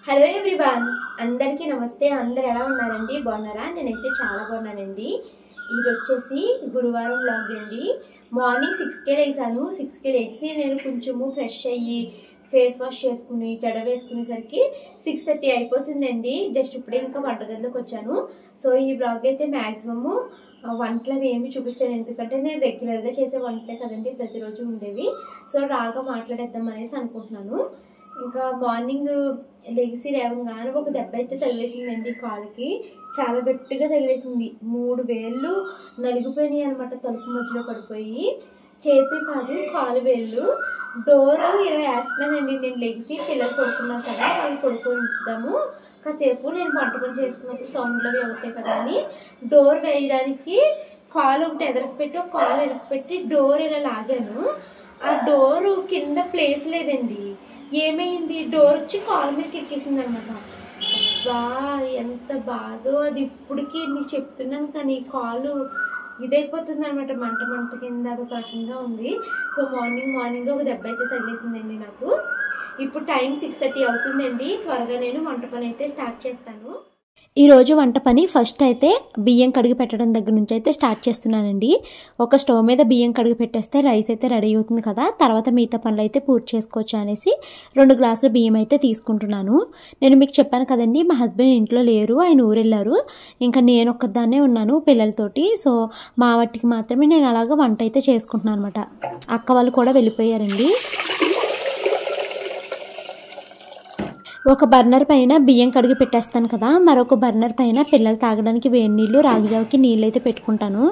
Hello everyone, అందరికీ నమస్తే. అందరు ఎలా ఉన్నారండి? బాగున్నారా? నేనైతే చాలా బాగున్నానండి. ఇది వచ్చేసి గురువారం వ్లాగ్ అండి. మార్నింగ్ 6కే లేసాను. 6కే లేచి నేను కొంచెము ఫ్రెష్ అయ్యి ఫేస్ వాష్ చేసుకుని జడ వేసుకునేసరికి 6:30 అయిపోతుందండి. జస్ట్ ఇప్పుడే ఇంకా వంటగదిలోకి వచ్చాను. సో ఈ వ్లాగ్ అయితే మ్యాక్సిమము వంటలు ఏమి చూపించాను, ఎందుకంటే నేను రెగ్యులర్గా చేసే వంటలే కదండి ప్రతిరోజు ఉండేవి. సో రాగా మాట్లాడేద్దాం అనేసి అనుకుంటున్నాను. ఇంకా మార్నింగ్ లేవగానే ఒక దెబ్బ అయితే తగిలేసిందండి కాలుకి. చాలా గట్టిగా తగిలేసింది. 3 వేళ్ళు నలిగిపోయినాయి అనమాట. తలుపు మధ్యలో పడిపోయి చేతి కాదు కాలు వేళ్ళు. డోరు ఇలా వేస్తున్నానండి. నేను లెగిసి పిల్లలు పడుకున్నాను కదా, వాళ్ళు పడుకుందాము కాసేపు, నేను వంట పని చేసుకున్నప్పుడు సౌండ్లు అవి అవుతాయి కదా అని డోర్ వేయడానికి కాలు ఒకటి ఎదరకు పెట్టి ఒక కాలు ఎదరకు పెట్టి డోర్ ఇలా లాగాను. ఆ డోరు కింద ప్లేస్ లేదండి. ఏమైంది, డోర్ వచ్చి కాలు మీదకి ఎక్కేసింది అనమాట. బా ఎంత బాధో అది. ఇప్పటికీ మీకు చెప్తున్నాను కానీ కాలు ఇదైపోతుంది అనమాట, మంట కింద అదొక రకంగా ఉంది. సో మార్నింగ్ ఒక దెబ్బ అయితే తగిలేసిందండి నాకు. ఇప్పుడు టైం 6:30 అవుతుందండి. త్వరగా నేను వంట పని అయితే స్టార్ట్ చేస్తాను. ఈరోజు వంట పని ఫస్ట్ అయితే బియ్యం కడిగి పెట్టడం దగ్గర నుంచి అయితే స్టార్ట్ చేస్తున్నానండి. ఒక స్టవ్ మీద బియ్యం కడిగి పెట్టేస్తే రైస్ అయితే రెడీ అవుతుంది కదా, తర్వాత మిగతా పనులు అయితే పూర్తి చేసుకోవచ్చు అనేసి 2 గ్లాసుల బియ్యం అయితే తీసుకుంటున్నాను. నేను మీకు చెప్పాను కదండి, మా హస్బెండ్ ఇంట్లో లేరు, ఆయన ఊరెళ్ళారు. ఇంకా నేను ఒక్కదాన్నే ఉన్నాను పిల్లలతోటి. సో మా వాటికి మాత్రమే నేను అలాగ వంట అయితే చేసుకుంటున్నాను అనమాట. అక్క వాళ్ళు కూడా వెళ్ళిపోయారండి. ఒక బర్నర్ పైన బియ్యం కడిగి పెట్టేస్తాను కదా, మరొక బర్నర్ పైన పిల్లలు తాగడానికి వేడి నీళ్ళు, రాగిజావకి నీళ్ళు అయితే పెట్టుకుంటాను.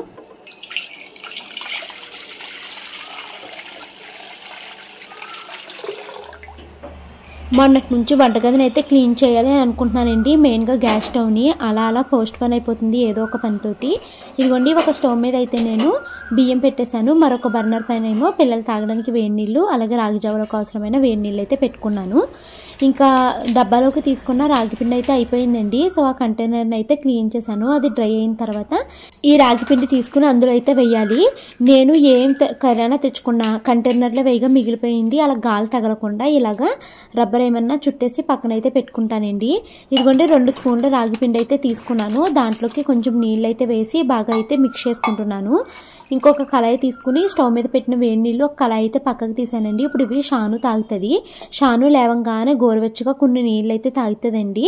మొన్నటి నుంచి వంటగదిని అయితే క్లీన్ చేయాలి అని అనుకుంటున్నానండి. మెయిన్గా గ్యాస్ స్టవ్ని అలా పోస్ట్ పని అయిపోతుంది ఏదో ఒక పనితోటి. ఇదిగోండి, ఒక స్టవ్ మీద అయితే నేను బియ్యం పెట్టేశాను, మరొక బర్నర్ పైన ఏమో పిల్లలు తాగడానికి వేడి నీళ్ళు, అలాగే రాగిజావలకు అవసరమైన వేడి నీళ్ళు అయితే పెట్టుకున్నాను. ఇంకా డబ్బాలోకి తీసుకున్న రాగిపిండి అయితే అయిపోయిందండి. సో ఆ కంటైనర్ని అయితే క్లీన్ చేశాను. అది డ్రై అయిన తర్వాత ఈ రాగిపిండి తీసుకుని అందులో అయితే వేయాలి. నేను ఏం కరైనా తెచ్చుకున్న కంటైనర్లో వేయగా మిగిలిపోయింది. అలా గాలి తగలకుండా ఇలాగా రబ్బర్ ఏమన్నా చుట్టేసి పక్కన అయితే పెట్టుకుంటానండి. ఇదిగోండి 2 స్పూన్ల రాగిపిండి అయితే తీసుకున్నాను. దాంట్లోకి కొంచెం నీళ్ళు అయితే వేసి బాగా అయితే మిక్స్ చేసుకుంటున్నాను. ఇంకొక కళాయి తీసుకుని స్టవ్ మీద పెట్టిన వేడి నీళ్ళు ఒక కళాయి అయితే పక్కకు తీసానండి. ఇప్పుడు ఇవి షాను తాగుతుంది. షాను లేవంగానే గోరువెచ్చగా కొన్ని నీళ్ళు అయితే తాగుతుందండి.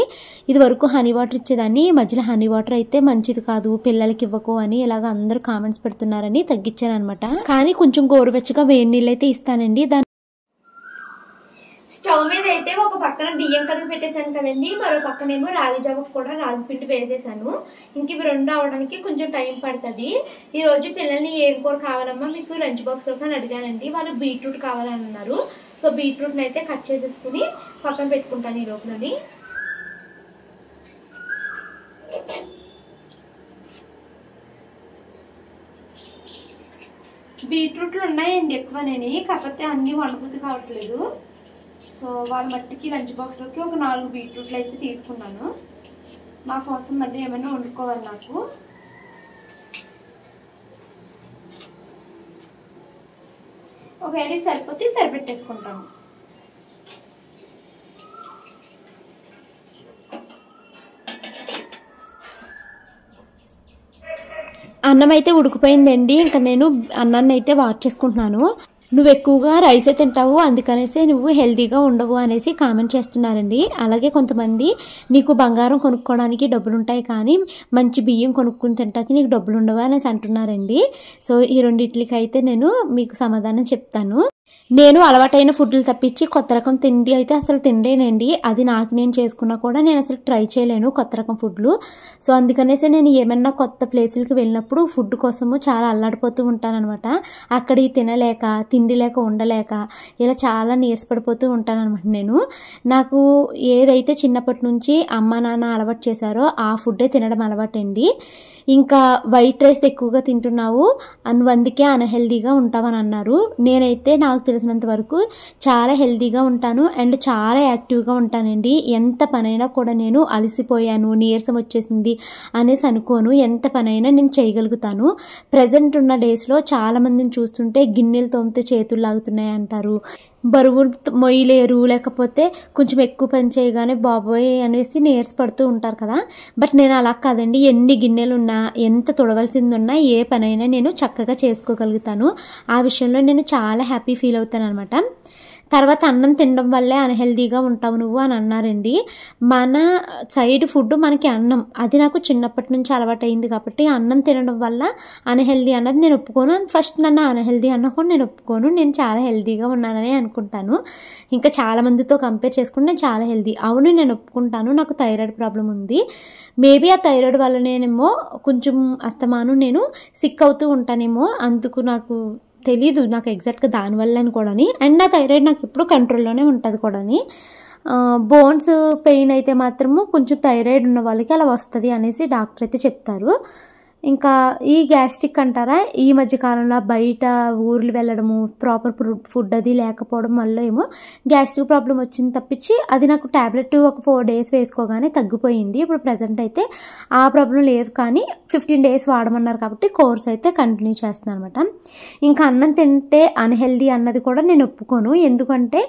ఇది వరకు హనీ వాటర్ ఇచ్చేదాన్ని, మధ్యలో హనీ వాటర్ అయితే మంచిది కాదు పిల్లలకి ఇవ్వకు అని ఇలాగ అందరూ కామెంట్స్ పెడుతున్నారని తగ్గించాను అనమాట. కానీ కొంచెం గోరువెచ్చగా వేడి నీళ్ళు అయితే ఇస్తానండి. స్టవ్ మీద అయితే ఒక పక్కన బియ్యం కడిగి పెట్టేశాను కదండి, మరో పక్కనేమో రాగి జావకు కూడా రాగి పిండి వేసేసాను. ఇంక ఇవి 2 అవడానికి కొంచెం టైం పడుతుంది. ఈరోజు పిల్లల్ని ఏం కూర కావాలమ్మా మీకు లంచ్ బాక్స్లో కానీ అడిగానండి. వాళ్ళు బీట్రూట్ కావాలని అన్నారు. సో బీట్రూట్ని అయితే కట్ చేసేసుకుని పక్కన పెట్టుకుంటాను ఈ లోపలని. బీట్రూట్లు ఉన్నాయండి ఎక్కువనేని, కాకపోతే అన్నీ వండుబుద్ధి కావట్లేదు. సో వాళ్ళ మట్టికి లంచ్ బాక్స్లోకి ఒక 4 బీట్రూట్లు అయితే తీసుకున్నాను. మా కోసం మళ్ళీ ఏమైనా వండుకోవాలి నాకు. ఒకవేళ సరిపోతే సరిపెట్టేసుకుంటాను. అన్నం అయితే ఉడికిపోయిందండి. ఇంకా నేను అన్నాన్ని అయితే వాష్ చేసుకుంటున్నాను. నువ్వు ఎక్కువగా రైసే తింటావు, అందుకనేసి నువ్వు హెల్తీగా ఉండవు అనేసి కామెంట్ చేస్తున్నారండి. అలాగే కొంతమంది నీకు బంగారం కొనుక్కోవడానికి డబ్బులు ఉంటాయి కానీ మంచి బియ్యం కొనుక్కుని తింటానికి నీకు డబ్బులు ఉండవు అనేసి అంటున్నారండి. సో ఈ రెండిట్లకి అయితే నేను మీకు సమాధానం చెప్తాను. నేను అలవాటైన ఫుడ్లు తప్పించి కొత్త రకం తిండి అయితే అసలు తినలేనండి. అది నాకు నేను చేసుకున్నా కూడా నేను అసలు ట్రై చేయలేను కొత్త రకం ఫుడ్లు. సో అందుకనేసి నేను ఏమన్నా కొత్త ప్లేసులకి వెళ్ళినప్పుడు ఫుడ్ కోసము చాలా అల్లాడిపోతూ ఉంటానన్నమాట. అక్కడికి తినలేక, తిండి లేక, ఉండలేక ఇలా చాలా నీరసపడిపోతూ ఉంటానన్నమాట. నాకు ఏదైతే చిన్నప్పటి నుంచి అమ్మ నాన్న అలవాటు చేశారో ఆ ఫుడ్డే తినడం అలవాటండి. ఇంకా వైట్ రైస్ ఎక్కువగా తింటున్నావు, అందుకే అన్హెల్దీగా ఉంటావని అన్నారు. నేనైతే నాకు నాకు తెలిసినంత వరకు చాలా హెల్తీగా ఉంటాను అండ్ చాలా యాక్టివ్గా ఉంటానండి. ఎంత పనైనా కూడా నేను అలసిపోయాను, నీరసం వచ్చేసింది అనేసి అనుకోను. ఎంత పనైనా నేను చేయగలుగుతాను. ప్రజెంట్ ఉన్న డేస్లో చాలామందిని చూస్తుంటే గిన్నెలు తోమితే చేతులు లాగుతున్నాయి అంటారు, బరువు మొయ్యలేరు, లేకపోతే కొంచెం ఎక్కువ పని చేయగానే బాబోయ్ అనేసి నీరసపడుతూ ఉంటారు కదా. బట్ నేను అలా కాదండి. ఎన్ని గిన్నెలు ఉన్నా, ఎంత తొడవలసింది ఉన్నా, ఏ పనైనా నేను చక్కగా చేసుకోగలుగుతాను. ఆ విషయంలో నేను చాలా హ్యాపీ ఫీల్ అవుతాను అనమాట. తర్వాత అన్నం తినడం వల్లే అన్హెల్దీగా ఉంటావు నువ్వు అని అన్నారండి. మన సైడ్ ఫుడ్ మనకి అన్నం, అది నాకు చిన్నప్పటి నుంచి అలవాటైంది కాబట్టి అన్నం తినడం వల్ల అన్హెల్దీ అన్నది నేను ఒప్పుకోను. ఫస్ట్ నన్ను అన్హెల్దీ అన్న కూడా నేను ఒప్పుకోను. నేను చాలా హెల్తీగా ఉన్నానని అనుకుంటాను. ఇంకా చాలామందితో కంపేర్ చేసుకుంటే నేను చాలా హెల్తీ. అవును, నేను ఒప్పుకుంటాను. నాకు థైరాయిడ్ ప్రాబ్లం ఉంది. మేబీ ఆ థైరాయిడ్ వల్లనేమో కొంచెం అస్తమాను నేను సిక్ అవుతూ ఉంటానేమో. అందుకు నాకు తెలీదు, నాకు ఎగ్జాక్ట్గా దానివల్ల అని కూడాని. అండ్ నా థైరాయిడ్ నాకు ఎప్పుడు కంట్రోల్లోనే ఉంటుంది కూడాని. బోన్స్ పెయిన్ అయితే మాత్రము కొంచెం థైరాయిడ్ ఉన్న వాళ్ళకి అలా వస్తుంది అనేసి డాక్టర్ అయితే చెప్తారు. ఇంకా ఈ గ్యాస్ట్రిక్ అంటారా, ఈ మధ్య కాలంలో బయట ఊర్లు వెళ్ళడము, ప్రాపర్ ఫుడ్ అది లేకపోవడం వల్ల ఏమో గ్యాస్ట్రిక్ ప్రాబ్లం వచ్చింది తప్పించి అది నాకు ట్యాబ్లెట్ ఒక 4 days వేసుకోగానే తగ్గిపోయింది. ఇప్పుడు ప్రజెంట్ అయితే ఆ ప్రాబ్లం లేదు, కానీ 15 days వాడమన్నారు కాబట్టి కోర్స్ అయితే కంటిన్యూ చేస్తున్నాను అనమాట. ఇంకా అన్నం తింటే అన్హెల్దీ అన్నది కూడా నేను ఒప్పుకోను. ఎందుకంటే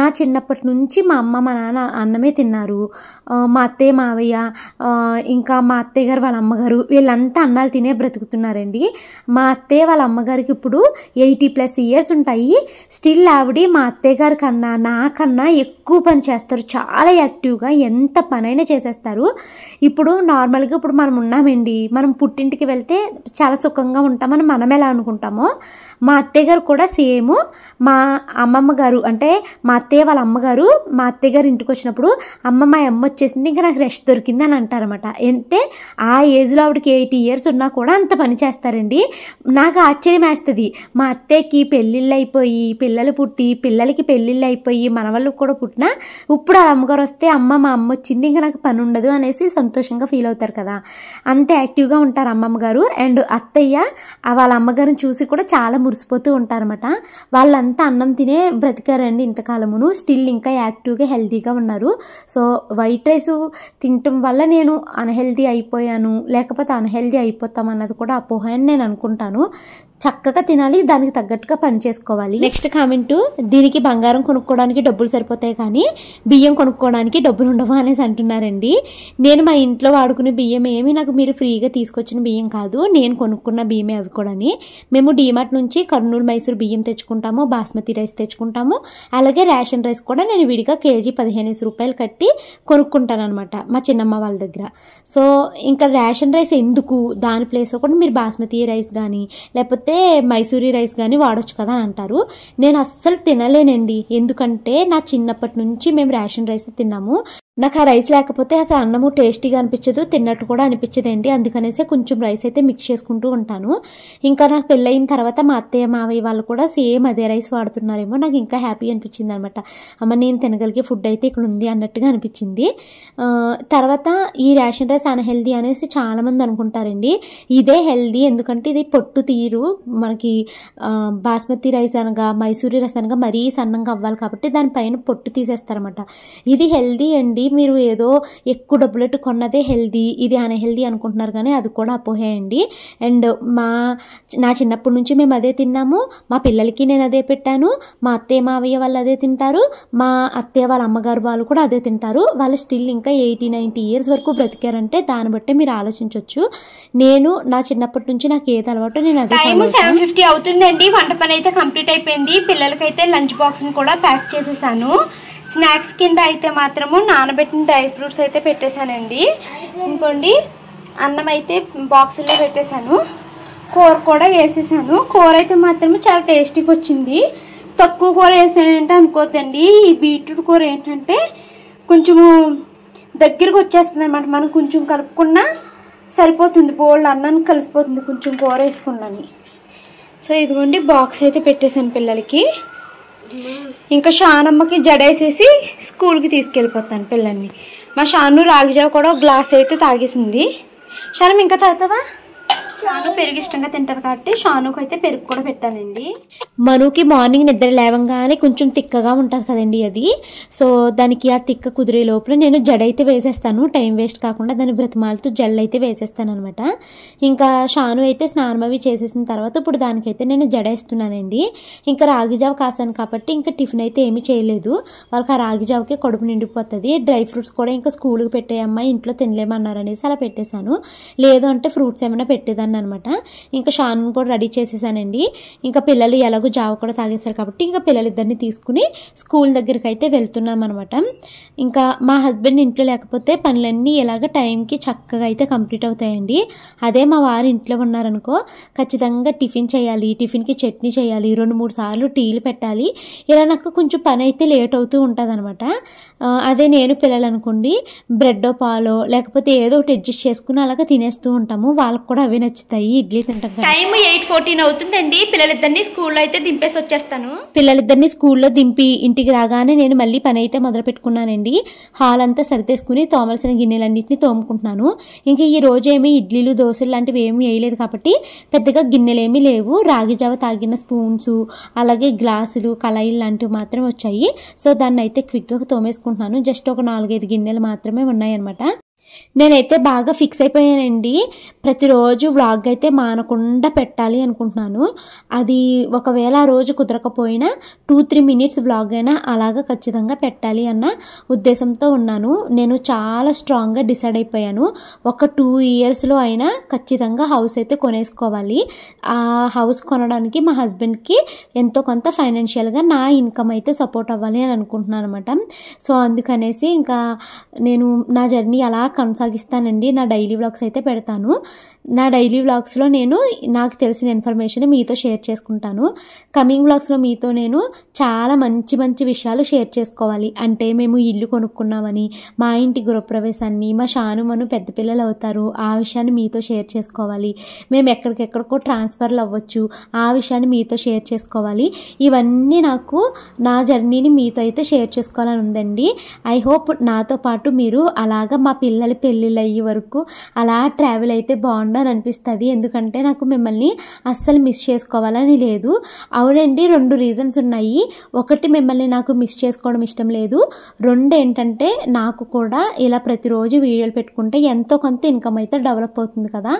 నా చిన్నప్పటి నుంచి మా అమ్మ మా నాన్న అన్నమే తిన్నారు. మా అత్తయ్య మావయ్య ఇంకా మా అత్తయ్య గారు వాళ్ళ అమ్మగారు వీళ్ళంతా అన్నాలు తినే బ్రతుకుతున్నారండి. మా అత్తయ్య వాళ్ళ అమ్మగారికి ఇప్పుడు 80+ years ఉంటాయి. స్టిల్ ఆవిడ మా అత్తయ్య గారి కన్నా నాకన్నా ఎక్కువ పని చేస్తారు. చాలా యాక్టివ్గా ఎంత పనైనా చేసేస్తారు. ఇప్పుడు నార్మల్గా ఇప్పుడు మనం ఉన్నామండి, మనం పుట్టింటికి వెళ్తే చాలా సుఖంగా ఉంటామని మనం ఎలా అనుకుంటామో, మా అత్తయ్య గారు కూడా సేమ్ మా అమ్మమ్మ గారు అంటే మా అత్తయ్య వాళ్ళ అమ్మగారు మా అత్తయ్య గారు ఇంటికి వచ్చినప్పుడు అమ్మ వచ్చేసింది, ఇంకా నాకు రెస్ట్ దొరికింది అని అంటారన్నమాట. అంటే ఆ ఏజ్లో ఆవిడకి 80 years ఉన్నా కూడా అంత పని చేస్తారండి. నాకు ఆశ్చర్యం వేస్తుంది. మా అత్తయ్యకి పెళ్ళిళ్ళు అయిపోయి, పిల్లలు పుట్టి, పిల్లలకి పెళ్ళిళ్ళు అయిపోయి, మన వాళ్ళకి కూడా పుట్టినా ఇప్పుడు ఆ అమ్మగారు వస్తే మా అమ్మ వచ్చింది ఇంకా నాకు పని ఉండదు అనేసి సంతోషంగా ఫీల్ అవుతారు కదా. అంత యాక్టివ్గా ఉంటారు అమ్మమ్మ గారు. అండ్ అత్తయ్య వాళ్ళ అమ్మగారిని చూసి కూడా చాలా మురిసిపోతూ ఉంటారన్నమాట. వాళ్ళంతా అన్నం తినే బ్రతికారండి ఇంతకాలమును. స్టిల్ ఇంకా యాక్టివ్గా హెల్తీగా ఉన్నారు. సో వైట్ రైస్ తినటం వల్ల నేను అన్హెల్తీ అయిపోయాను, లేకపోతే అన్హెల్తీ అయిపోతామన్నది కూడా అపోహ అని నేను అనుకుంటాను. చక్కగా తినాలి, దానికి తగ్గట్టుగా పని చేసుకోవాలి. నెక్స్ట్ కామెంట్, దీనికి బంగారం కొనుక్కోవడానికి డబ్బులు సరిపోతాయి కానీ బియ్యం కొనుక్కోవడానికి డబ్బులు ఉండవు అనేసి అంటున్నారండి. నేను మా ఇంట్లో వాడుకునే బియ్యం ఏమి నాకు మీరు ఫ్రీగా తీసుకొచ్చిన బియ్యం కాదు, నేను కొనుక్కున్న బియ్యమే అవి కూడా. మేము డీమార్ట్ నుంచి కర్నూలు మైసూర్ బియ్యం తెచ్చుకుంటాము, బాస్మతి రైస్ తెచ్చుకుంటాము, అలాగే రేషన్ రైస్ కూడా నేను విడిగా కేజీ 15 రూపాయలు కట్టి కొనుక్కుంటాను అనమాట మా చిన్నమ్మ వాళ్ళ దగ్గర. సో ఇంకా రేషన్ రైస్ ఎందుకు, దాని ప్లేస్లో కూడా మీరు బాస్మతి రైస్ కానీ లేకపోతే మైసూరీ రైస్ కానీ వాడొచ్చు కదా అని అంటారు. నేను అస్సలు తినలేనండి. ఎందుకంటే నా చిన్నప్పటి నుంచి మేము రేషన్ రైస్ తిన్నాము. నాకు ఆ రైస్ లేకపోతే అసలు అన్నము టేస్టీగా అనిపించదు, తిన్నట్టు కూడా అనిపించదండి. అందుకనేసి కొంచెం రైస్ అయితే మిక్స్ చేసుకుంటూ ఉంటాను. ఇంకా నాకు పెళ్ళయిన తర్వాత మా అత్తయ్య మావయ్య వాళ్ళు కూడా సేమ్ అదే రైస్ వాడుతున్నారేమో. నాకు ఇంకా హ్యాపీ అనిపించింది అనమాట. అమ్మ నేను తినగలిగే ఫుడ్ అయితే ఇక్కడ ఉంది అన్నట్టుగా అనిపించింది. తర్వాత ఈ రేషన్ రైస్ అన్హెల్దీ అనేసి చాలామంది అనుకుంటారండి. ఇదే హెల్దీ, ఎందుకంటే ఇది పొట్టు తీరు. మనకి బాస్మతి రైస్ అనగా మైసూరీ రైస్ అనగా మరీ సన్నంగా అవ్వాలి కాబట్టి దానిపైన పొట్టు తీసేస్తారన్నమాట. ఇది హెల్దీ అండి. మీరు ఏదో ఎక్కువ డబ్బులెట్టు కొన్నదే హెల్దీ, ఇది అన్హెల్దీ అనుకుంటున్నారు కానీ అది కూడా అపోహే అండి. అండ్ నా చిన్నప్పటి నుంచి మేము అదే తిన్నాము, మా పిల్లలకి నేను అదే పెట్టాను, మా అత్తయ్య మావయ్య వాళ్ళు అదే తింటారు, మా అత్తయ్య వాళ్ళ అమ్మగారు వాళ్ళు కూడా అదే తింటారు. వాళ్ళు స్టిల్ ఇంకా 80-90 years వరకు బ్రతికారంటే దాన్ని బట్టి మీరు ఆలోచించవచ్చు. నేను నా చిన్నప్పటి నుంచి నాకు ఏది అలవాటు నేను అదే. టైం 7:50 అవుతుందండి. వంట పని అయితే కంప్లీట్ అయిపోయింది. పిల్లలకైతే లంచ్ బాక్స్ని కూడా ప్యాక్ చేసేసాను. స్నాక్స్ కింద అయితే మాత్రము నానబెట్టిన డ్రై ఫ్రూట్స్ అయితే పెట్టేశానండి. ఇంకోండి అన్నం అయితే బాక్సుల్లో పెట్టేశాను, కూర కూడా వేసేసాను. కూర అయితే మాత్రము చాలా టేస్టీగా వచ్చింది. తక్కువ కూర వేసానంటే అనుకోద్దండి. ఈ బీట్రూట్ కూర ఏంటంటే కొంచెము దగ్గరకు వచ్చేస్తుంది అన్నమాట. మనం కొంచెం కలుపుకున్నా సరిపోతుంది, బోల్డ్ అన్నానికి కలిసిపోతుంది కొంచెం కూర వేసుకున్నాను. సో ఇదిగోండి బాక్స్ అయితే పెట్టేశాను పిల్లలకి. ఇంకా షానమ్మకి జడేసేసి స్కూల్కి తీసుకెళ్ళిపోతాను పిల్లల్ని. మా షాను రాగిజావ కూడా గ్లాస్ అయితే తాగేసింది. షానమ్మ ఇంకా తాగుతావా? షాను పెరుగు ఇష్టంగా తింటది కాబట్టి షానుకు అయితే పెరుగు కూడా పెట్టానండి. మనుకి మార్నింగ్ నిద్ర లేవంగానే కొంచెం తిక్కగా ఉంటుంది కదండి అది. సో దానికి ఆ తిక్క కుదిరే లోపల నేను జడ అయితే వేసేస్తాను, టైం వేస్ట్ కాకుండా దాన్ని బ్రతిమాలతో జడలు అయితే వేసేస్తాను అనమాట. ఇంకా షాను అయితే స్నానం అవి చేసేసిన తర్వాత ఇప్పుడు దానికైతే నేను జడ వేస్తున్నానండి. ఇంకా రాగి జావ కాసాను కాబట్టి ఇంకా టిఫిన్ అయితే ఏమీ చేయలేదు. వాళ్ళకి ఆ రాగి జావకి కడుపు నిండిపోతుంది. డ్రై ఫ్రూట్స్ కూడా ఇంకా స్కూల్కి పెట్టే అమ్మాయి ఇంట్లో తినలేమన్నారు అనేసి అలా పెట్టేశాను. లేదు అంటే ఫ్రూట్స్ ఏమైనా పెట్టేదాన్ని అనమాట. ఇంకా షాను కూడా రెడీ చేసేసానండి. ఇంకా పిల్లలు ఎలాగో జావ కూడా తాగేశారు కాబట్టి ఇంకా పిల్లలిద్దరిని తీసుకుని స్కూల్ దగ్గరికి అయితే వెళ్తున్నాం అనమాట. ఇంకా మా హస్బెండ్ ఇంట్లో లేకపోతే పనులన్నీ ఇలాగ టైంకి చక్కగా అయితే కంప్లీట్ అవుతాయండి. అదే మా వారు ఇంట్లో ఉన్నారనుకో ఖచ్చితంగా టిఫిన్ చేయాలి, టిఫిన్కి చట్నీ చేయాలి, 2-3 సార్లు టీలు పెట్టాలి. ఇలా నాకు కొంచెం పని అయితే లేట్ అవుతూ ఉంటుంది అనమాట. అదే నేను పిల్లలు అనుకోండి బ్రెడ్ పాలో లేకపోతే ఏదో ఒకటి అడ్జస్ట్ చేసుకుని అలాగ తినేస్తూ ఉంటాము. వాళ్ళకి కూడా అవే నచ్చుతాయి, ఇడ్లీ తింటాం. టైం 8:14 అవుతుందండి. పిల్లలిద్దరిని స్కూల్లో అయితే దింపేసి వచ్చేస్తాను. పిల్లలిద్దరిని స్కూల్లో దింపి ఇంటికి రాగానే నేను మళ్ళీ పని అయితే మొదలు పెట్టుకున్నానండి. హాల్ అంతా సరితేసుకుని తోమలసిన గిన్నెలన్నింటినీ తోముకుంటున్నాను. ఇంకా ఈ రోజు ఏమీ ఇడ్లీలు దోశలు లాంటివి ఏమీ వేయలేదు కాబట్టి పెద్దగా గిన్నెలు ఏమీ లేవు. రాగి జావ తాగిన స్పూన్స్ అలాగే గ్లాసులు కళాయిలు లాంటివి మాత్రం వచ్చాయి. సో దాన్ని అయితే క్విక్గా తోమేసుకుంటున్నాను. జస్ట్ ఒక 4-5 గిన్నెలు మాత్రమే ఉన్నాయన్నమాట. నేనైతే బాగా ఫిక్స్ అయిపోయానండి. ప్రతిరోజు వ్లాగ్ అయితే మానకుండా పెట్టాలి అనుకుంటున్నాను. అది ఒకవేళ ఆ రోజు కుదరకపోయినా 2-3 మినిట్స్ వ్లాగ్ అయినా అలాగా ఖచ్చితంగా పెట్టాలి అన్న ఉద్దేశంతో ఉన్నాను. నేను చాలా స్ట్రాంగ్గా డిసైడ్ అయిపోయాను. ఒక 2 ఇయర్స్లో అయినా ఖచ్చితంగా హౌస్ అయితే కొనేసుకోవాలి. ఆ హౌస్ కొనడానికి మా హస్బెండ్కి ఎంతో కొంత ఫైనాన్షియల్గా నా ఇన్కమ్ అయితే సపోర్ట్ అవ్వాలి అని అనుకుంటున్నాను అనమాట. సో అందుకనేసి ఇంకా నేను నా జర్నీ అలా కొనసాగిస్తానండి. నా డైలీ వ్లాగ్స్ అయితే పెడతాను. నా డైలీ వ్లాగ్స్లో నేను నాకు తెలిసిన ఇన్ఫర్మేషన్ మీతో షేర్ చేసుకుంటాను. కమింగ్ వ్లాగ్స్లో మీతో నేను చాలా మంచి మంచి విషయాలు షేర్ చేసుకోవాలి. అంటే మేము ఇల్లు కొనుక్కున్నామని, మా ఇంటి గృహప్రవేశాన్ని, మా షానుమను పెద్ద పిల్లలు అవుతారు ఆ విషయాన్ని మీతో షేర్ చేసుకోవాలి. మేము ఎక్కడికెక్కడికో ట్రాన్స్ఫర్లు అవ్వచ్చు ఆ విషయాన్ని మీతో షేర్ చేసుకోవాలి. ఇవన్నీ నాకు నా జర్నీని మీతో అయితే షేర్ చేసుకోవాలని ఉందండి. ఐ హోప్ నాతో పాటు మీరు అలాగా మా పిల్లల పెళ్ళిళ్ళు అయ్యే వరకు అలా ట్రావెల్ అయితే బాగుండాలని అనిపిస్తుంది. ఎందుకంటే నాకు మిమ్మల్ని అస్సలు మిస్ చేసుకోవాలని లేదు. అవునండి, 2 రీజన్స్ ఉన్నాయి. ఒకటి, మిమ్మల్ని నాకు మిస్ చేసుకోవడం ఇష్టం లేదు. 2 ఏంటంటే నాకు కూడా ఇలా ప్రతిరోజు వీడియోలు పెట్టుకుంటే ఎంతో కొంత ఇన్కమ్ అయితే డెవలప్ అవుతుంది కదా.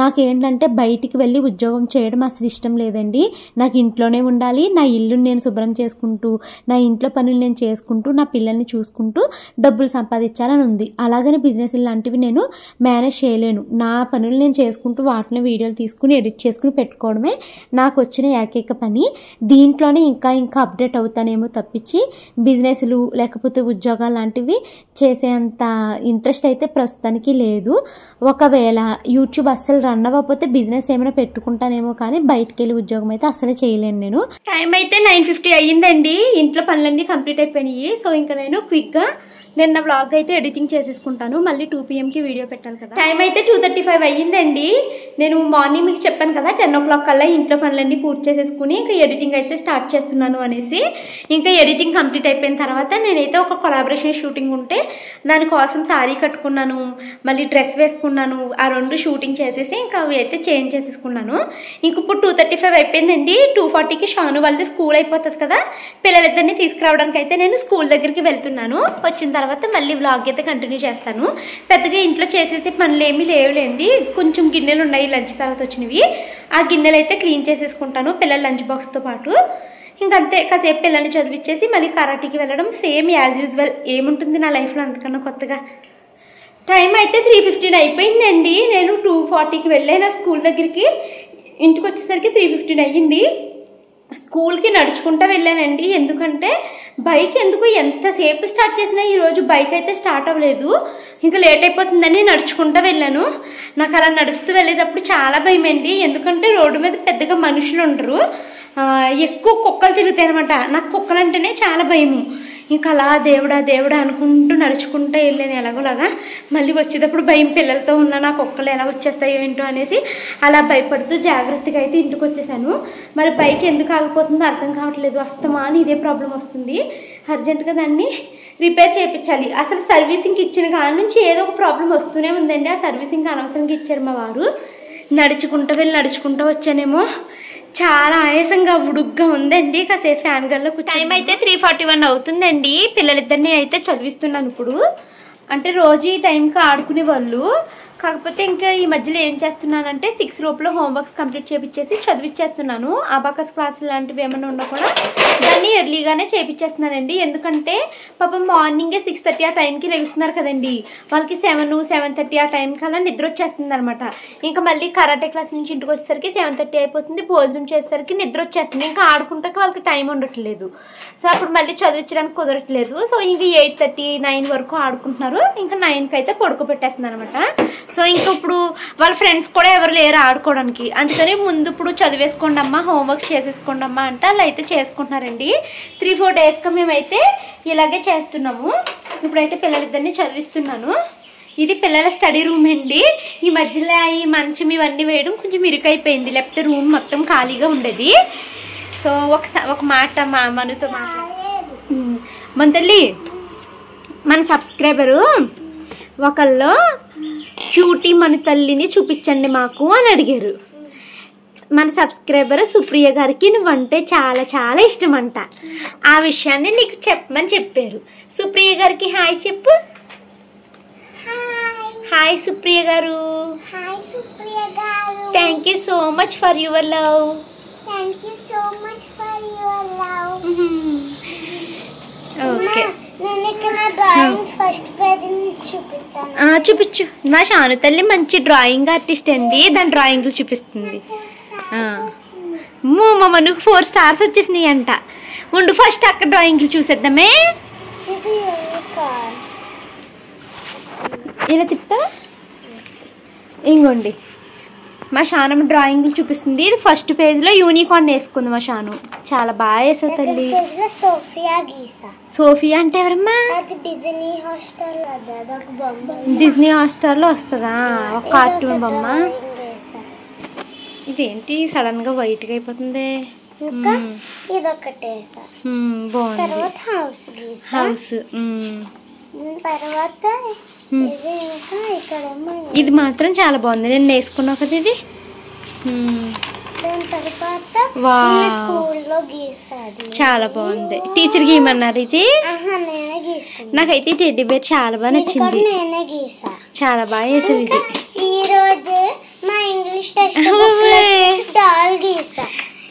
నాకేంటంటే బయటికి వెళ్ళి ఉద్యోగం చేయడం అసలు ఇష్టం లేదండి. నాకు ఇంట్లోనే ఉండాలి. నా ఇల్లుని నేను శుభ్రం చేసుకుంటూ, నా ఇంట్లో పనులు నేను చేసుకుంటూ, నా పిల్లల్ని చూసుకుంటూ డబ్బులు సంపాదించాలని ఉంది. అలాగని బిజినెస్ లాంటివి నేను మేనేజ్ చేయలేను. నా పనులు నేను చేసుకుంటూ వాటిని వీడియోలు తీసుకుని ఎడిట్ చేసుకుని పెట్టుకోవడమే నాకు వచ్చిన ఏకైక పని. దీంట్లోనే ఇంకా అప్డేట్ అవుతానేమో తప్పించి బిజినెస్లు లేకపోతే ఉద్యోగాలు లాంటివి చేసేంత ఇంట్రెస్ట్ అయితే ప్రస్తుతానికి లేదు. ఒకవేళ యూట్యూబ్ అస్సలు రన్ అవ్వకపోతే బిజినెస్ ఏమైనా పెట్టుకుంటానేమో కానీ బయటికి వెళ్ళి ఉద్యోగం అయితే అస్సలు చేయలేను నేను. టైం అయితే 9:50 అయ్యిందండి. ఇంట్లో పనులన్నీ కంప్లీట్ అయిపోయినాయి. సో ఇంకా నేను క్విక్గా నేను నా వ్లాగ్ అయితే ఎడిటింగ్ చేసేసుకుంటాను. మళ్ళీ 2 PM వీడియో పెట్టాలి కదా. టైం అయితే 2:35 అయ్యిందండి. నేను మార్నింగ్ మీకు చెప్పాను కదా 10 o'clock కల్లా ఇంట్లో పనులన్నీ పూర్తి చేసేసుకుని ఇంకా ఎడిటింగ్ అయితే స్టార్ట్ చేస్తున్నాను అనేసి. ఇంకా ఎడిటింగ్ కంప్లీట్ అయిపోయిన తర్వాత నేనైతే ఒక కొలాబరేషన్ షూటింగ్ ఉంటే దానికోసం శారీ కట్టుకున్నాను, మళ్ళీ డ్రెస్ వేసుకున్నాను. ఆ 2 షూటింగ్ చేసేసి ఇంకా అవి అయితే చేంజ్ చేసేసుకున్నాను. ఇంక ఇప్పుడు 2:35 అయిపోయిందండి. 2:40కి షాను వాళ్ళది స్కూల్ అయిపోతుంది కదా. పిల్లలిద్దరిని తీసుకురావడానికి అయితే నేను స్కూల్ దగ్గరికి వెళ్తున్నాను. వచ్చిన తర్వాత మళ్ళీ వ్లాగ్ అయితే కంటిన్యూ చేస్తాను. పెద్దగా ఇంట్లో చేసేసే పనులు ఏమీ లేవులేండి. కొంచెం గిన్నెలు ఉన్నాయి లంచ్ తర్వాత వచ్చినవి. ఆ గిన్నెలు అయితే క్లీన్ చేసేసుకుంటాను పిల్లల లంచ్ బాక్స్తో పాటు. ఇంకంతే, కాసేపు పిల్లల్ని చదివించేసి మళ్ళీ కరాటీకి వెళ్ళడం. Same as usual. ఏముంటుంది నా లైఫ్లో అంతకన్నా కొత్తగా. టైం అయితే 3:15 అయిపోయిందండి. నేను 2:40కి వెళ్ళాను స్కూల్ దగ్గరికి. ఇంటికి వచ్చేసరికి 3:15 అయ్యింది. స్కూల్కి నడుచుకుంటూ వెళ్ళానండి. ఎందుకంటే బైక్ ఎందుకు ఎంతసేపు స్టార్ట్ చేసినా ఈరోజు బైక్ అయితే స్టార్ట్ అవ్వలేదు. ఇంకా లేట్ అయిపోతుందని నడుచుకుంటూ వెళ్ళాను. నాకు అలా నడుస్తూ వెళ్ళేటప్పుడు చాలా భయం అండి. ఎందుకంటే రోడ్డు మీద పెద్దగా మనుషులు ఉండరు, ఎక్కువ కుక్కలు తిరుగుతాయి అనమాట. నాకు కుక్కలు అంటేనే చాలా భయము. ఇంకా అలా దేవుడా అనుకుంటూ నడుచుకుంటూ వెళ్ళాను ఎలాగోలాగా. మళ్ళీ వచ్చేటప్పుడు భయం, పిల్లలతో ఉన్న నా కుక్కలు ఎలా వచ్చేస్తాయో ఏంటో అనేసి అలా భయపడుతూ జాగ్రత్తగా అయితే ఇంటికి వచ్చేసాను. మరి బైక్ ఎందుకు ఆగిపోతుందో అర్థం కావట్లేదు. అస్తమాని ఇదే ప్రాబ్లం వస్తుంది. అర్జెంటుగా దాన్ని రిపేర్ చేయించాలి. అసలు సర్వీసింగ్కి ఇచ్చిన కాడ నుంచి ఏదో ఒక ప్రాబ్లం వస్తూనే ఉందండి. ఆ సర్వీసింగ్ అనవసరంగా ఇచ్చారు మా వారు. నడుచుకుంటూ వచ్చానేమో. చాలా ఆయాసంగా ఉడుగ్గా ఉందండి. కాసేపు ఫ్యాన్ గల్లో టైం అయితే 3:41 అవుతుందండి. పిల్లలిద్దరిని అయితే చదివిస్తున్నాను ఇప్పుడు. అంటే రోజు ఈ టైంకి ఆడుకునే వాళ్ళు. కాకపోతే ఇంకా ఈ మధ్యలో ఏం చేస్తున్నానంటే 6 లోపల హోంవర్క్స్ కంప్లీట్ చేయించేసి చదివిచ్చేస్తున్నాను. అబాకస్ క్లాసులు లాంటివి ఏమైనా ఉన్నా కూడా దాన్ని ఎర్లీగానే చేయించేస్తున్నానండి. ఎందుకంటే పాపం మార్నింగే 6:30 ఆ టైంకి లెగుస్తున్నారు కదండి. వాళ్ళకి 7:30 ఆ టైంకి అలా నిద్ర వచ్చేస్తుంది అనమాట. ఇంకా మళ్ళీ కరాటే క్లాస్ నుంచి ఇంటికి వచ్చేసరికి 7:30 అయిపోతుంది. భోజనం చేసేసరికి నిద్ర వచ్చేస్తుంది. ఇంకా ఆడుకుంటాక వాళ్ళకి టైం ఉండట్లేదు. సో అప్పుడు మళ్ళీ చదివించడానికి కుదరట్లేదు. సో ఇంక 8:30, 9 వరకు ఆడుకుంటున్నారు. ఇంకా 9కి అయితే పడుకోబెట్టేస్తుంది అనమాట. సో ఇంకా ఇప్పుడు వాళ్ళ ఫ్రెండ్స్ కూడా ఎవరు లేరు ఆడుకోవడానికి. అందుకని ముందు ఇప్పుడు చదివేసుకోండి అమ్మా, హోంవర్క్ చేసేసుకోండి అమ్మా అంటే వాళ్ళు అయితే చేసుకుంటున్నారండి. 3-4 డేస్గా మేమైతే ఇలాగే చేస్తున్నాము. ఇప్పుడైతే పిల్లలిద్దరిని చదివిస్తున్నాను. ఇది పిల్లల స్టడీ రూమ్ అండి. ఈ మధ్యలో ఈ మంచం ఇవన్నీ వేయడం కొంచెం ఇరుకైపోయింది, లేకపోతే రూమ్ మొత్తం ఖాళీగా ఉండేది. సో ఒక మాట మనతో మన తల్లి, మన సబ్స్క్రైబరు ఒకళ్ళు క్యూటీ మన తల్లిని చూపించండి మాకు అని అడిగారు. మన సబ్స్క్రైబర్ సుప్రియ గారికి నువ్వంటే చాలా చాలా ఇష్టం అంట. ఆ విషయాన్ని నీకు చెప్పమని చెప్పారు. సుప్రియ గారికి హాయ్ చెప్పు. హాయ్ సుప్రియ గారు. Thank you so much for your love. Okay, చూపించు. మా శాను తల్లి మంచి డ్రాయింగ్ ఆర్టిస్ట్ అండి. దాని డ్రాయింగ్లు చూపిస్తుంది. మా మనకు 4 స్టార్స్ వచ్చేసినాయి అంట. ఉండు ఫస్ట్ అక్కడ డ్రాయింగ్లు చూసేద్దామే. ఇలా తిప్పుతావా? ఇంకోండి మా శానమ్మ డ్రాయింగ్లు చూపిస్తుంది. ఇది ఫస్ట్ పేజ్లో యూనికార్న్ వేసుకుంది మా శాను. చాలా బాగా వేసావు తల్లి. సోఫియా అంటే ఎవరమ్మా? డిజ్నీ హాట్‌స్టార్లో వస్తుందా ఒక కార్టూన్ బొమ్మ? ఇదేంటి సడన్ గా వైట్ గా అయిపోతుంది? బాగుంది. హౌస్. ఇది మాత్రం చాలా బాగుంది. నేను వేసుకున్నా కదా ఇది. చాలా బాగుంది. టీచర్ గీయమన్నారు ఇది. నాకైతే టెడ్డీ బేర్ చాలా బాగా నచ్చింది. చాలా బాగా వేసావు ఇది.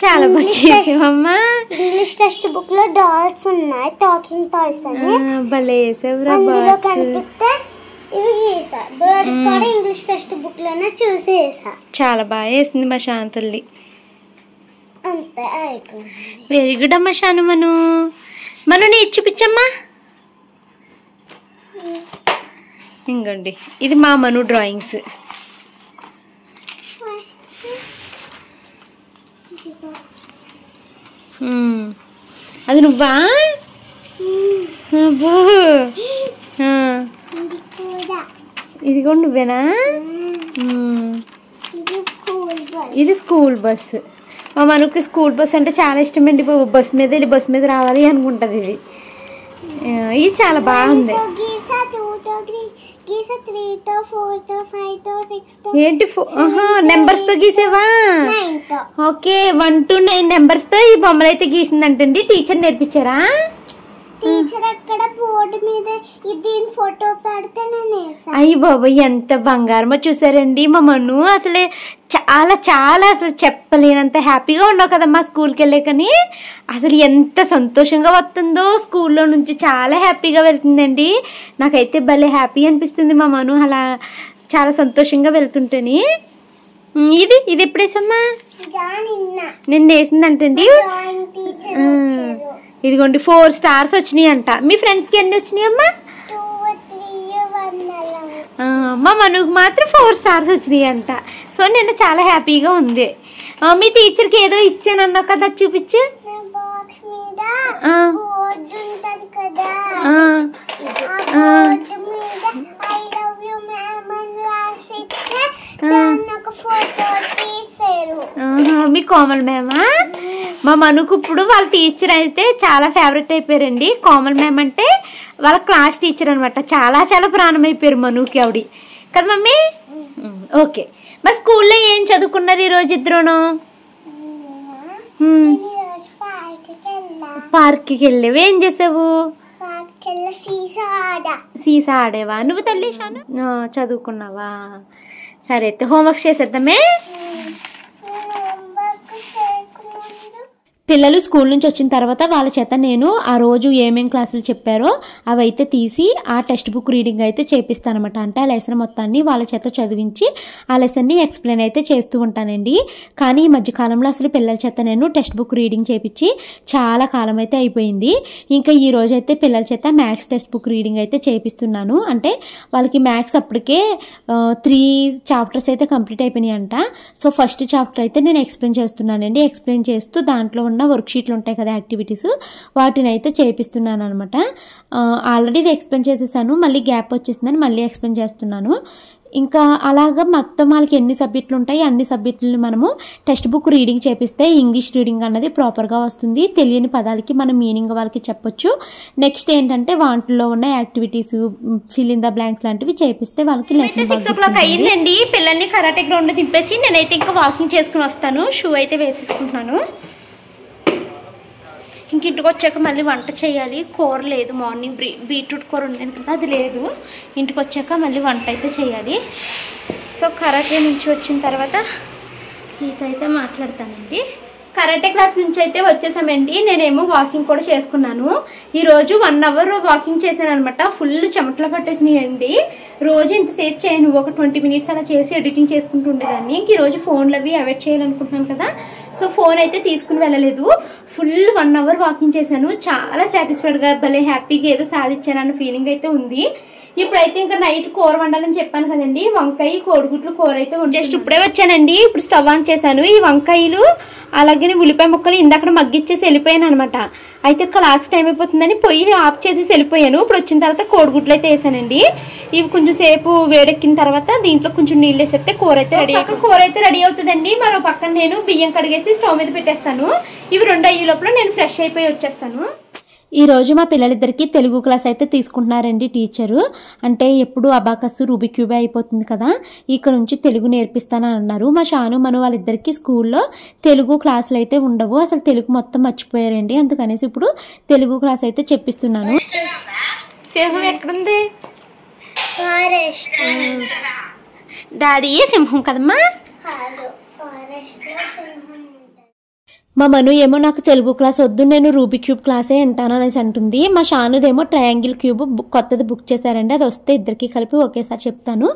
చాలా బాగా చేసావమ్మా. ఇంగ్లీష్ టెక్స్ట్ బుక్ లో డాల్స్ ఉన్నాయి, టాకింగ్ టాయ్స్ అని. భలే వేసావురా. ఇవి గీసా. బర్డ్స్ కూడా ఇంగ్లీష్ టెక్స్ట్ బుక్ లోనే చూసి వేసా. చాలా బాగా వేసింది మా శాంతల్లి. అంతే అయిపోయింది. వెరీ గుడ్ అమ్మా శాను. మనం నీ చూపించమ్మా. ఇంకోండి ఇది మా మను డ్రాయింగ్స్. అది నువ్వా? ఇది కూడా నువ్వేనా? ఇది స్కూల్ బస్. మా మనకి స్కూల్ బస్ అంటే చాలా ఇష్టం అండి. బస్ మీద వెళ్ళి బస్ మీద రావాలి అనుకుంటుంది ఇది. ఇది చాలా బాగుంది. ఏంటి నెంబర్స్ తో గీసావా? ఓకే, 1 to 9 నెంబర్స్ తో ఈ బొమ్మలు అయితే గీసిందంటండి. టీచర్ నేర్పించారా? టీచర్ అక్కడ బోర్డు మీద దీని ఫోటో పెడితే నేను వేసాను. అయ్యి బాబాయ్ ఎంత బంగారమో చూసారండి మా మను. అసలే చాలా చాలా అసలు చెప్పలేనంత హ్యాపీగా ఉన్నావు కదమ్మా స్కూల్కి వెళ్ళాకని. అసలు ఎంత సంతోషంగా వస్తుందో స్కూల్లో నుంచి. చాలా హ్యాపీగా వెళ్తుందండి. నాకైతే భలే హ్యాపీ అనిపిస్తుంది మా మను అలా చాలా సంతోషంగా వెళ్తుంటేని. ఇది ఇది ఎప్పుడు వేసమ్మా? నిన్న వేసిందంటండి. ఇదిగోండి 4 స్టార్స్ వచ్చినాయి అంట. మీ ఫ్రెండ్స్కి ఎన్ని వచ్చినాయి అమ్మా? మా మనుకు మాత్రం 4 స్టార్స్ వచ్చినాయి అంట. సో నేను చాలా హ్యాపీగా ఉంది. మీ టీచర్కి ఏదో ఇచ్చానన్నా కదా, చూపించు. మీ కోమల్ మ్యామా? మా మనుకు ఇప్పుడు వాళ్ళ టీచర్ అయితే చాలా ఫేవరెట్ అయిపోయారండి. కోమల్ మ్యామ్ అంటే వాళ్ళ క్లాస్ టీచర్ అనమాట. చాలా చాలా ప్రాణం అయిపోయారు మనుకి ఆవిడ కదా మమ్మీ. ఓకే, మరి స్కూల్లో ఏం చదువుకున్నారు ఈరోజు ఇద్దరును? పార్క్కి వెళ్ళావు. ఏం చేసావు? సీసా ఆడేవా నువ్వు తల్లి? చదువుకున్నావా? సరే అయితే హోంవర్క్ చేసేద్దామే. పిల్లలు స్కూల్ నుంచి వచ్చిన తర్వాత వాళ్ళ చేత నేను ఆ రోజు ఏమేం క్లాసులు చెప్పారో అవైతే తీసి ఆ టెక్స్ట్ బుక్ రీడింగ్ అయితే చేపిస్తాను అనమాట. అంటే ఆ లెసన్ మొత్తాన్ని వాళ్ళ చేత చదివించి ఆ లెసన్ని ఎక్స్ప్లెయిన్ అయితే చేస్తూ ఉంటానండి. కానీ ఈ మధ్యకాలంలో అసలు పిల్లల చేత నేను టెక్స్ట్ బుక్ రీడింగ్ చేపించి చాలా కాలం అయితే అయిపోయింది. ఇంకా ఈ రోజు అయితే పిల్లల చేత మ్యాథ్స్ టెక్స్ట్ బుక్ రీడింగ్ అయితే చేపిస్తున్నాను. అంటే వాళ్ళకి మ్యాథ్స్ అప్పటికే 3 చాప్టర్స్ అయితే కంప్లీట్ అయిపోయినాయి అంట. సో ఫస్ట్ చాప్టర్ అయితే నేను ఎక్స్ప్లెయిన్ చేస్తున్నానండి. ఎక్స్ప్లెయిన్ చేస్తూ దాంట్లో ఉన్న వర్క్ షీట్లు ఉంటాయి కదా, యాక్టివిటీస్, వాటిని అయితే చేపిస్తున్నాను అనమాట. ఆల్రెడీ ఇది ఎక్స్ప్లెయిన్ చేసేసాను, మళ్ళీ గ్యాప్ వచ్చేసిందని మళ్ళీ ఎక్స్ప్లెయిన్ చేస్తున్నాను. ఇంకా అలాగా మొత్తం వాళ్ళకి ఎన్ని సబ్జెక్టులు ఉంటాయి అన్ని సబ్జెక్టులను మనము టెక్స్ట్ బుక్ రీడింగ్ చేపిస్తే ఇంగ్లీష్ రీడింగ్ అన్నది ప్రాపర్గా వస్తుంది. తెలియని పదాలకి మనం మీనింగ్ వాళ్ళకి చెప్పొచ్చు. నెక్స్ట్ ఏంటంటే వాటిల్లో ఉన్న activities, fill in the blanks లాంటివి చేపిస్తే వాళ్ళకి లెసన్ 6 o'clock అయ్యిందండి. పిల్లల్ని కరాటే గ్రౌండ్ దింపేసి నేనైతే ఇంకా వాకింగ్ చేసుకుని వస్తాను. షూ అయితే వేసేసుకుంటున్నాను. ఇంక ఇంటికి వచ్చాక మళ్ళీ వంట చేయాలి. కూర లేదు, మార్నింగ్ బీట్రూట్ కూర ఉండాను కదా, అది లేదు. ఇంటికి వచ్చాక మళ్ళీ వంట అయితే చేయాలి. సో కరాటే నుంచి వచ్చిన తర్వాత మీతో అయితే మాట్లాడతానండి. కరాటే క్లాస్ నుంచి అయితే వచ్చేసామండి. నేనేమో వాకింగ్ కూడా చేసుకున్నాను. ఈరోజు 1 hour వాకింగ్ చేశాను అనమాట. ఫుల్ చెమటలు పట్టేసినాయండి. రోజు ఇంతసేపు చేయను, ఒక 20 minutes అలా చేసి ఎడిటింగ్ చేసుకుంటూ ఉండేదాన్ని. ఇంక ఈరోజు ఫోన్లు అవి అవాయిడ్ చేయాలనుకుంటున్నాను కదా, సో ఫోన్ అయితే తీసుకుని వెళ్ళలేదు. ఫుల్ 1 hour వాకింగ్ చేశాను. చాలా సాటిస్ఫైడ్గా, భలే హ్యాపీగా ఏదో సాధించాను అన్న ఫీలింగ్ అయితే ఉంది. ఇప్పుడైతే ఇంకా నైట్ కూర వండాలని చెప్పాను కదండి, వంకాయ కోడిగుడ్లు కూర అయితే జస్ట్ ఇప్పుడే వచ్చానండి. ఇప్పుడు స్టవ్ ఆన్ చేశాను. ఈ వంకాయలు అలాగే ఉల్లిపాయ ముక్కలు ఇందాక మగ్గిచ్చేసి వెళ్ళిపోయాను అనమాట. అయితే క్లాస్ టైం అయిపోతుందని పొయ్యి ఆఫ్ చేసేసి వెళ్ళిపోయాను. ఇప్పుడు వచ్చిన తర్వాత కోడిగుడ్లు అయితే వేసానండి. ఇవి కొంచెం సేపు వేడెక్కిన తర్వాత దీంట్లో కొంచెం నీళ్ళు వేసేస్తే కూర అయితే రెడీ అవుతుందండి. మరో పక్కన నేను బియ్యం కడిగేసి స్టవ్ మీద పెట్టేస్తాను. ఇవి 2 అయ్యే లోపల నేను ఫ్రెష్ అయిపోయి వచ్చేస్తాను. ఈరోజు మా పిల్లలిద్దరికి తెలుగు క్లాస్ అయితే తీసుకుంటున్నారండి టీచరు. అంటే ఎప్పుడు అబాకస్ రూబిక్ క్యూబే అయిపోతుంది కదా, ఇక్కడ నుంచి తెలుగు నేర్పిస్తానని అన్నారు. మా షాను మను వాళ్ళిద్దరికి స్కూల్లో తెలుగు క్లాసులు అయితే ఉండవు, అసలు తెలుగు మొత్తం మర్చిపోయారండి. అందుకనేసి ఇప్పుడు తెలుగు క్లాస్ అయితే చెప్పిస్తున్నాను. సింహం ఎక్కడుంది? డాడీ సింహం కదమ్మా. మా మను ఏమో నాకు తెలుగు క్లాస్ వద్దు, నేను రూబిక్ క్యూబ్ క్లాసే వింటాను అనేసి అంటుంది. మా షానుదేమో ట్రయాంగిల్ క్యూబ్ కొత్తది బుక్ చేశారండి, అది వస్తే ఇద్దరికి కలిపి ఒకేసారి చెప్తాను.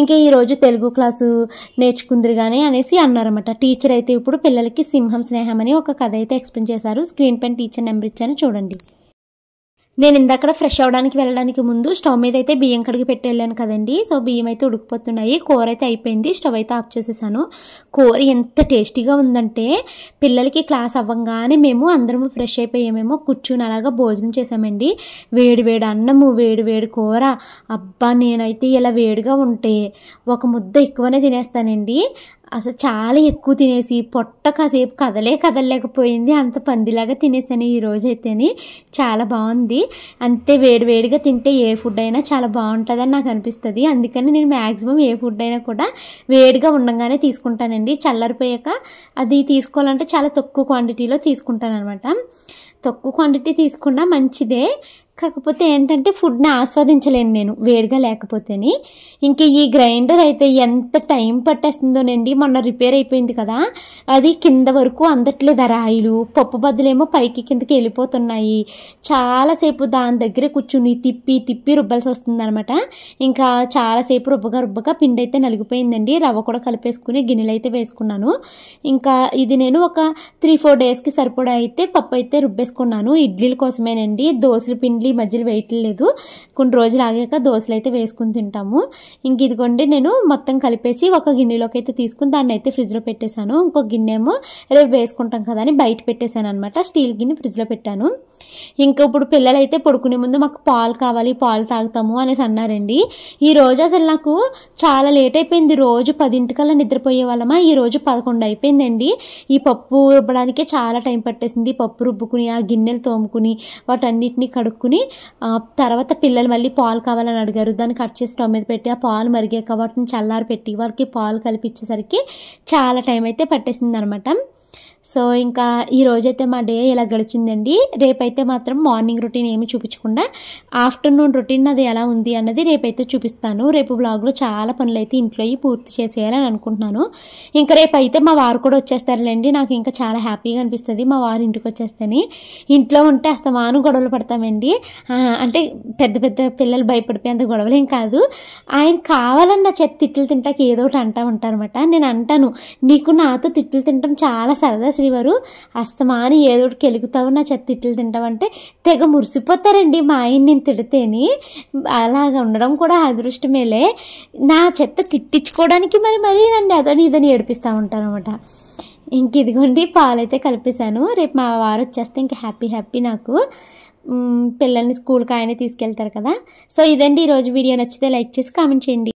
ఇంకా ఈరోజు తెలుగు క్లాసు నేర్చుకుందరు కానీ అనేసి అన్నారన్నమాట. టీచర్ అయితే ఇప్పుడు పిల్లలకి సింహం స్నేహం అని ఒక కథ అయితే ఎక్స్ప్లెయిన్ చేశారు. స్క్రీన్ పైన టీచర్ నెంబర్ ఇచ్చాను చూడండి. నేను ఇందాక ఫ్రెష్ అవ్వడానికి వెళ్ళడానికి ముందు స్టవ్ మీద అయితే బియ్యం కడిగి పెట్టి వెళ్ళాను కదండి. సో బియ్యం అయితే ఉడికిపోతున్నాయి, కూర అయితే అయిపోయింది, స్టవ్ అయితే ఆఫ్ చేసేసాను. కూర ఎంత టేస్టీగా ఉందంటే పిల్లలకి క్లాస్ అవ్వగానే మేము అందరం ఫ్రెష్ అయిపోయామేమో కూర్చుని అలాగా భోజనం చేసామండి. వేడి వేడి అన్నము, వేడి వేడి కూర. అబ్బా, నేనైతే ఇలా వేడిగా ఉంటే ఒక ముద్ద ఎక్కువనే తినేస్తానండి. అసలు చాలా ఎక్కువ తినేసి పొట్ట కాసేపు కదలలేకపోయింది. అంత పందిలాగా తినేసాను ఈ రోజైతేని. చాలా బాగుంది. అంతే వేడివేడిగా తింటే ఏ ఫుడ్ అయినా చాలా బాగుంటుందని నాకు అనిపిస్తుంది. అందుకని నేను మ్యాక్సిమం ఏ ఫుడ్ అయినా కూడా వేడిగా ఉండగానే తీసుకుంటానండి. చల్లారిపోయాక అది తీసుకోవాలంటే చాలా తక్కువ క్వాంటిటీలో తీసుకుంటాను అనమాట. తక్కువ క్వాంటిటీ తీసుకున్నా మంచిదే, కాకపోతే ఏంటంటే ఫుడ్ని ఆస్వాదించలేను నేను వేడిగా లేకపోతేని. ఇంక ఈ గ్రైండర్ అయితే ఎంత టైం పట్టేస్తుందోనండి. మొన్న రిపేర్ అయిపోయింది కదా, అది కింద వరకు అందట్లేదు. రాయిలు పప్పు బదులేమో పైకి కిందకి వెళ్ళిపోతున్నాయి. చాలాసేపు దాని దగ్గర కూర్చుని తిప్పి తిప్పి రుబ్బాల్సి వస్తుంది అనమాట. ఇంకా చాలాసేపు రుబ్బగా పిండి అయితే నలిగిపోయిందండి. రవ్వ కూడా కలిపేసుకుని గిన్నెలు అయితే వేసుకున్నాను. ఇంకా ఇది నేను ఒక 3-4 డేస్కి సరిపడా అయితే పప్పు అయితే రుబ్బేసుకున్నాను. ఇడ్లీల కోసమేనండి. దోశల పిండి మధ్యలో వేయట్లేదు, కొన్ని రోజులు ఆగాక దోశలు అయితే వేసుకుని తింటాము. ఇంక ఇదిగోండి నేను మొత్తం కలిపేసి ఒక గిన్నెలోకి అయితే తీసుకుని దాన్ని అయితే ఫ్రిడ్జ్లో పెట్టేశాను. ఇంకో గిన్నె ఏమో రేపు వేసుకుంటాం కదా అని బయట పెట్టేశాను అనమాట. స్టీల్ గిన్నె ఫ్రిడ్జ్లో పెట్టాను. ఇంకా ఇప్పుడు పిల్లలు అయితే పడుకునే ముందు మాకు పాలు కావాలి, పాలు తాగుతాము అనేసి అన్నారండి. ఈ రోజు అసలు నాకు చాలా లేట్ అయిపోయింది. రోజు 10 నిద్రపోయే వాళ్ళమా, ఈ రోజు 11 అయిపోయిందండి. ఈ పప్పు రుబ్బడానికే చాలా టైం పట్టేసింది. పప్పు రుబ్బుకుని ఆ గిన్నెలు తోముకుని వాటన్నిటిని కడుక్కుని పెట్టుకుని తర్వాత పిల్లలు మళ్ళీ పాలు కావాలని అడిగారు. దాన్ని కట్ చేసి స్టవ్ మీద పెట్టి ఆ పాలు మరిగాక వాటిని చల్లారి పెట్టి వారికి పాలు కలిపించేసరికి చాలా టైం అయితే పట్టేసింది అనమాట. సో ఇంకా ఈ రోజైతే మా డే ఇలా గడిచిందండి. రేపైతే మాత్రం మార్నింగ్ రొటీన్ ఏమి చూపించకుండా ఆఫ్టర్నూన్ రొటీన్ అది ఎలా ఉంది అన్నది రేపైతే చూపిస్తాను. రేపు వ్లాగ్లో చాలా పనులు అయితే ఇంట్లో పూర్తి చేసేయాలని అనుకుంటున్నాను. ఇంకా రేపైతే మా వారు కూడా వచ్చేస్తారులేండి. నాకు ఇంకా చాలా హ్యాపీగా అనిపిస్తుంది మా వారు ఇంటికి వచ్చేస్తేనే. ఇంట్లో ఉంటే అస్తమాను గొడవలు పడతామండి. అంటే పెద్ద పెద్ద పిల్లలు భయపడిపోయేంత గొడవలు ఏం కాదు. ఆయన కావాలన్న తిట్లు తింటాక ఏదో ఒకటి అంటూ ఉంటారన్నమాట. నేను అంటాను, నీకు నాతో తిట్లు తింటాం చాలా సరదా శ్రీవారు, అస్తమాని ఏదో ఒకటి కెలుగుతావు నా తిట్లు తింటావంటే తెగ మురిసిపోతారండి మా ఆయన నేను తిడితేని. అలాగ ఉండడం కూడా అదృష్టమేలే. నా తిట్టించుకోవడానికి మరి నన్ను అదని ఇదని ఏడిపిస్తూ ఉంటాను అనమాట. ఇంక ఇదిగోండి పాలైతే కలిపేశాను. రేపు మా వారు వచ్చేస్తే ఇంక హ్యాపీ నాకు. పిల్లల్ని స్కూల్కి ఆయనే తీసుకెళ్తారు కదా. సో ఇదండి ఈరోజు వీడియో. నచ్చితే లైక్ చేసి కామెంట్ చేయండి.